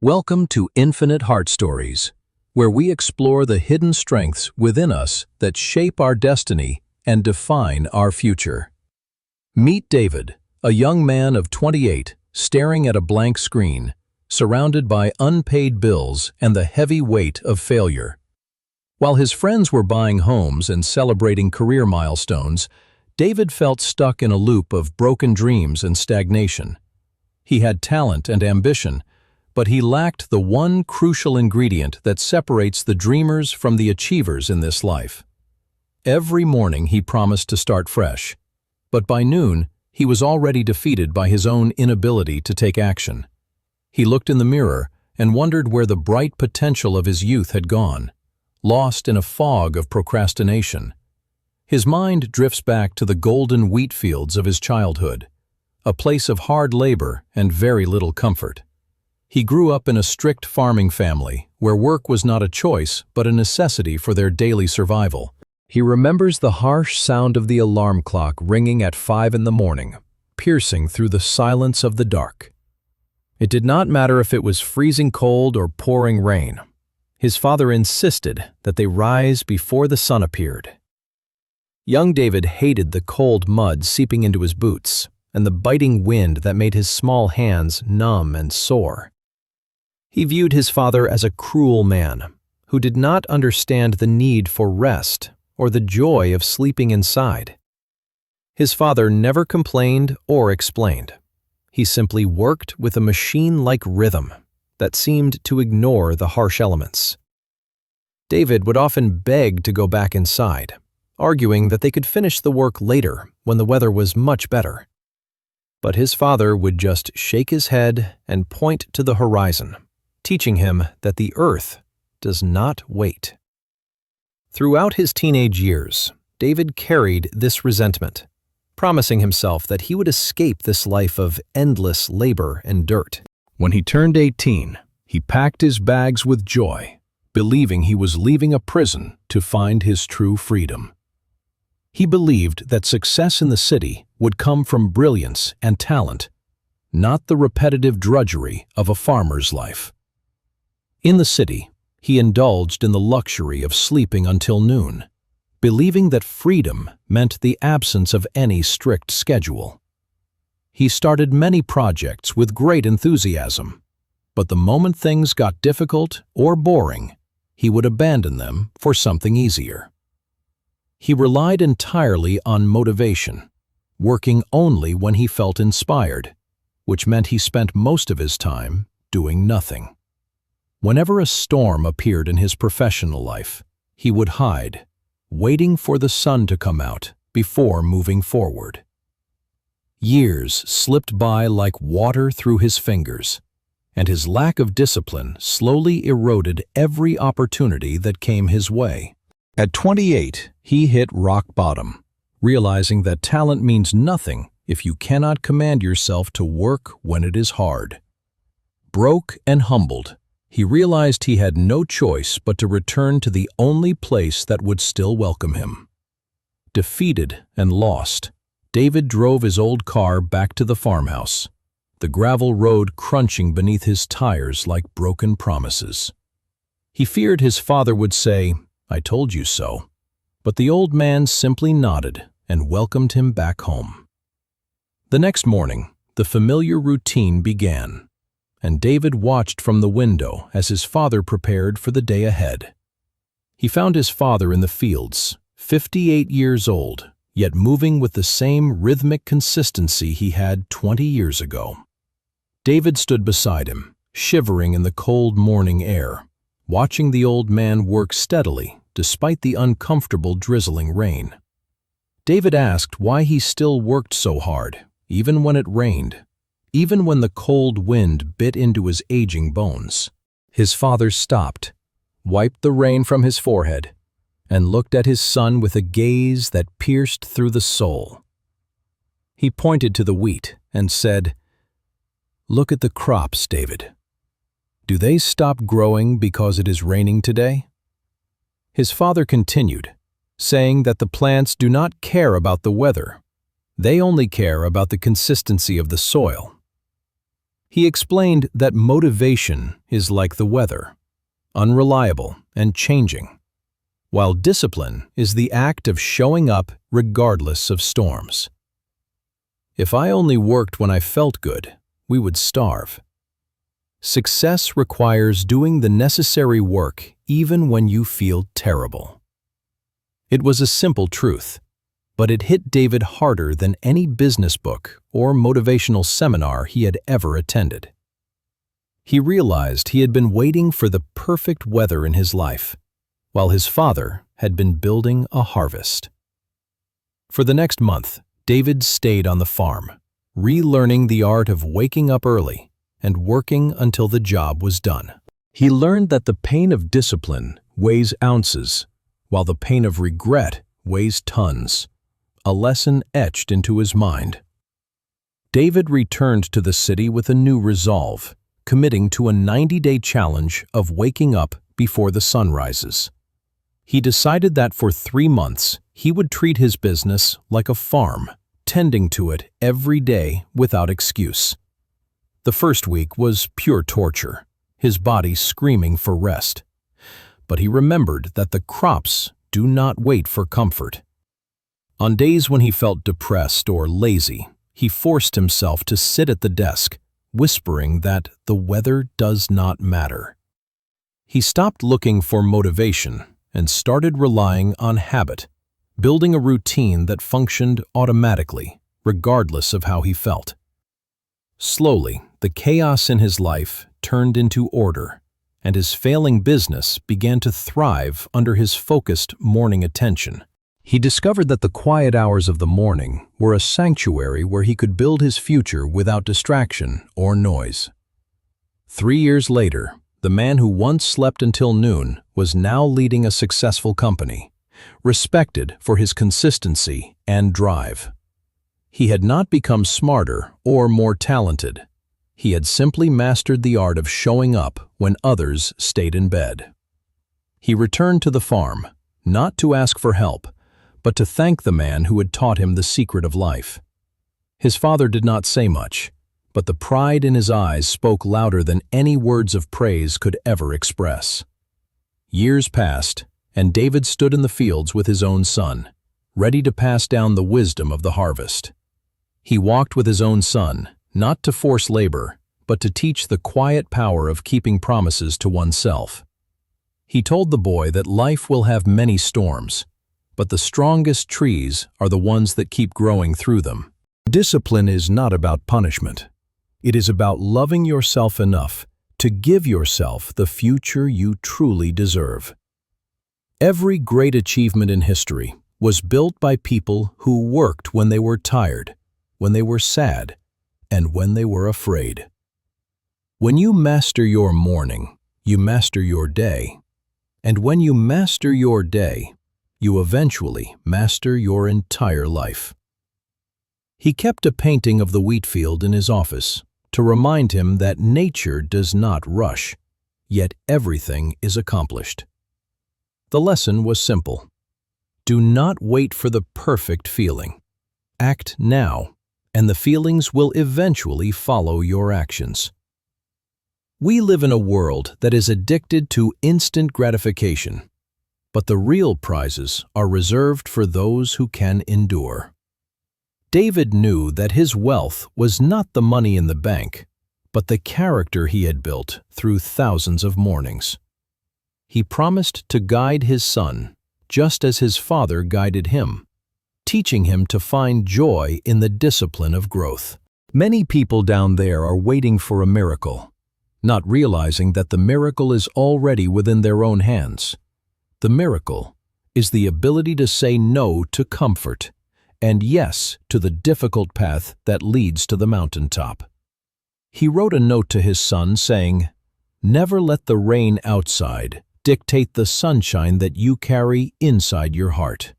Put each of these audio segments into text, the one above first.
Welcome to Infinite Heart Stories, where we explore the hidden strengths within us that shape our destiny and define our future. Meet David, a young man of 28, staring at a blank screen, surrounded by unpaid bills and the heavy weight of failure. While his friends were buying homes and celebrating career milestones, David felt stuck in a loop of broken dreams and stagnation. He had talent and ambition, but he lacked the one crucial ingredient that separates the dreamers from the achievers in this life. Every morning he promised to start fresh, but by noon he was already defeated by his own inability to take action. He looked in the mirror and wondered where the bright potential of his youth had gone, lost in a fog of procrastination. His mind drifts back to the golden wheat fields of his childhood, a place of hard labor and very little comfort. He grew up in a strict farming family where work was not a choice but a necessity for their daily survival. He remembers the harsh sound of the alarm clock ringing at 5 in the morning, piercing through the silence of the dark. It did not matter if it was freezing cold or pouring rain. His father insisted that they rise before the sun appeared. Young David hated the cold mud seeping into his boots and the biting wind that made his small hands numb and sore. He viewed his father as a cruel man who did not understand the need for rest or the joy of sleeping inside. His father never complained or explained. He simply worked with a machine-like rhythm that seemed to ignore the harsh elements. David would often beg to go back inside, arguing that they could finish the work later when the weather was much better. But his father would just shake his head and point to the horizon, teaching him that the earth does not wait. Throughout his teenage years, David carried this resentment, promising himself that he would escape this life of endless labor and dirt. When he turned 18, he packed his bags with joy, believing he was leaving a prison to find his true freedom. He believed that success in the city would come from brilliance and talent, not the repetitive drudgery of a farmer's life. In the city, he indulged in the luxury of sleeping until noon, believing that freedom meant the absence of any strict schedule. He started many projects with great enthusiasm, but the moment things got difficult or boring, he would abandon them for something easier. He relied entirely on motivation, working only when he felt inspired, which meant he spent most of his time doing nothing. Whenever a storm appeared in his professional life, he would hide, waiting for the sun to come out before moving forward. Years slipped by like water through his fingers, and his lack of discipline slowly eroded every opportunity that came his way. At 28, he hit rock bottom, realizing that talent means nothing if you cannot command yourself to work when it is hard. Broke and humbled, he realized he had no choice but to return to the only place that would still welcome him. Defeated and lost, David drove his old car back to the farmhouse, the gravel road crunching beneath his tires like broken promises. He feared his father would say, "I told you so," but the old man simply nodded and welcomed him back home. The next morning, the familiar routine began, and David watched from the window as his father prepared for the day ahead. He found his father in the fields, 58 years old, yet moving with the same rhythmic consistency he had 20 years ago. David stood beside him, shivering in the cold morning air, watching the old man work steadily despite the uncomfortable drizzling rain. David asked why he still worked so hard, even when it rained, even when the cold wind bit into his aging bones. His father stopped, wiped the rain from his forehead, and looked at his son with a gaze that pierced through the soul. He pointed to the wheat and said, "Look at the crops, David. Do they stop growing because it is raining today?" His father continued, saying that the plants do not care about the weather. They only care about the consistency of the soil. He explained that motivation is like the weather, unreliable and changing, while discipline is the act of showing up regardless of storms. If I only worked when I felt good, we would starve. Success requires doing the necessary work even when you feel terrible. It was a simple truth, but it hit David harder than any business book or motivational seminar he had ever attended. He realized he had been waiting for the perfect weather in his life, while his father had been building a harvest. For the next month, David stayed on the farm, relearning the art of waking up early and working until the job was done. He learned that the pain of discipline weighs ounces, while the pain of regret weighs tons, a lesson etched into his mind. David returned to the city with a new resolve, committing to a 90-day challenge of waking up before the sun rises. He decided that for 3 months, he would treat his business like a farm, tending to it every day without excuse. The first week was pure torture, his body screaming for rest. But he remembered that the crops do not wait for comfort. On days when he felt depressed or lazy, he forced himself to sit at the desk, whispering that the weather does not matter. He stopped looking for motivation and started relying on habit, building a routine that functioned automatically, regardless of how he felt. Slowly, the chaos in his life turned into order, and his failing business began to thrive under his focused morning attention. He discovered that the quiet hours of the morning were a sanctuary where he could build his future without distraction or noise. 3 years later, the man who once slept until noon was now leading a successful company, respected for his consistency and drive. He had not become smarter or more talented. He had simply mastered the art of showing up when others stayed in bed. He returned to the farm, not to ask for help, but to thank the man who had taught him the secret of life. His father did not say much, but the pride in his eyes spoke louder than any words of praise could ever express. Years passed, and David stood in the fields with his own son, ready to pass down the wisdom of the harvest. He walked with his own son, not to force labor, but to teach the quiet power of keeping promises to oneself. He told the boy that life will have many storms, but the strongest trees are the ones that keep growing through them. Discipline is not about punishment. It is about loving yourself enough to give yourself the future you truly deserve. Every great achievement in history was built by people who worked when they were tired, when they were sad, and when they were afraid. When you master your morning, you master your day. And when you master your day, you eventually master your entire life. He kept a painting of the wheat field in his office to remind him that nature does not rush, yet everything is accomplished. The lesson was simple. Do not wait for the perfect feeling. Act now, and the feelings will eventually follow your actions. We live in a world that is addicted to instant gratification, but the real prizes are reserved for those who can endure. David knew that his wealth was not the money in the bank, but the character he had built through thousands of mornings. He promised to guide his son, just as his father guided him, teaching him to find joy in the discipline of growth. Many people down there are waiting for a miracle, not realizing that the miracle is already within their own hands. The miracle is the ability to say no to comfort and yes to the difficult path that leads to the mountaintop. He wrote a note to his son saying, "Never let the rain outside dictate the sunshine that you carry inside your heart."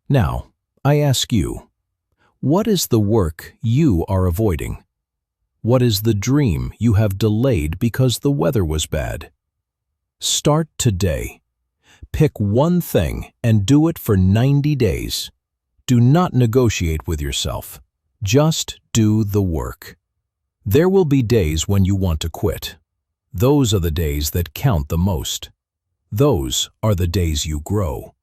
Now, I ask you, what is the work you are avoiding? What is the dream you have delayed because the weather was bad? Start today. Pick one thing and do it for 90 days. Do not negotiate with yourself. Just do the work. There will be days when you want to quit. Those are the days that count the most. Those are the days you grow.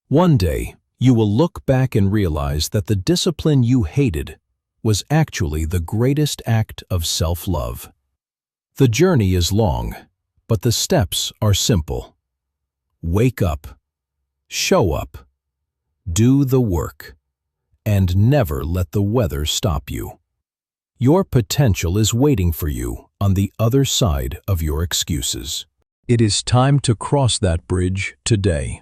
One day, you will look back and realize that the discipline you hated was actually the greatest act of self-love. The journey is long, but the steps are simple. Wake up, show up, do the work, and never let the weather stop you. Your potential is waiting for you on the other side of your excuses. It is time to cross that bridge today.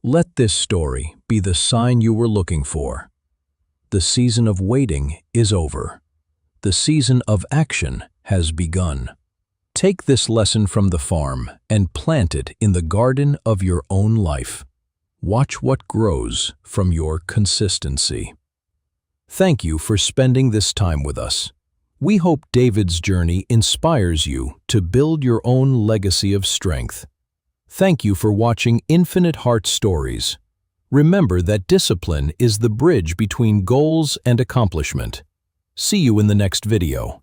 Let this story be the sign you were looking for. The season of waiting is over. The season of action has begun. Take this lesson from the farm and plant it in the garden of your own life. Watch what grows from your consistency. Thank you for spending this time with us. We hope David's journey inspires you to build your own legacy of strength. Thank you for watching Infinite Heart Stories. Remember that discipline is the bridge between goals and accomplishment. See you in the next video.